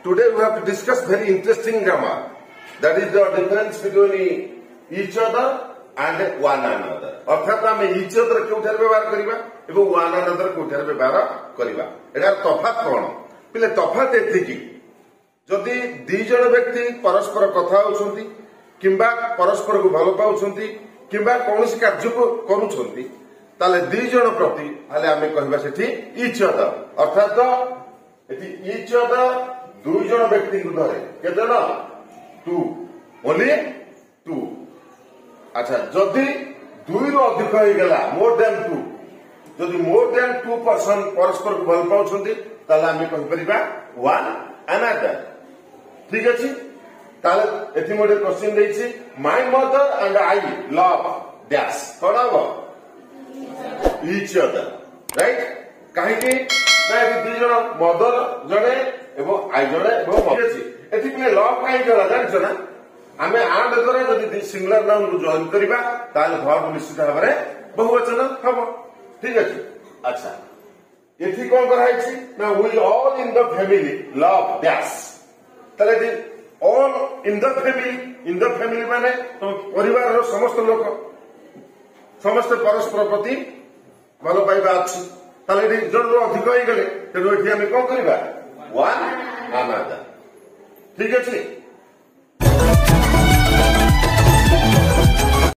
today we have to discuss very interesting grammar. That is the difference between each other and one another. अर्थात आम each other क्योंठार व्यवहार करिबा एवं one another क्योंठार व्यवहार करिबा एटार तफात कोन पिले तफात एतिकी जदि दी जण व्यक्ति परस्पर कथा होउछंती किंबा परस्पर को भलो पाउछंती किंबा कोनोसी कार्य को करूछंती ताले दी जण प्रति आले आमे कहबा सेठी each other अर्थात एटी each other दुई जण व्यक्ति को धरे केते ना टू ओनली टू अच्छा जदि दुई रु अधिक हो गला मोर देन टू जदि मोर देन टू पर्सन परस्पर को भल पाउछंती ताले आमे कहि परिबा वन अनदर ठीक अछि ताले एथि मोडे क्वेश्चन देछि my mother and I love dash कोन हो ईच अदर राइट काहे कि ना एथि दुई जण मदर जणे एवं आई जणे एवं ठीक अछि एथि पिले लव काहे करा जानछ ना आमे आंड करे जदि सिंगुलर नाउन को जॉइन करिबा ताले वर्ब निश्चित भाबरे बहुवचन हबो ठीक अछि अच्छा एथि कोन कराइछि ना we all in the family love dash ताले ऑल इन द फैमिली माने तो परिवार रो समस्त लोक समस्त परस्पर प्रति भलो पाइबा अछि ताले जण रो अधिक होई गेले तेनो एथि आमे कोन करिबा वन अनदर ठीक अछि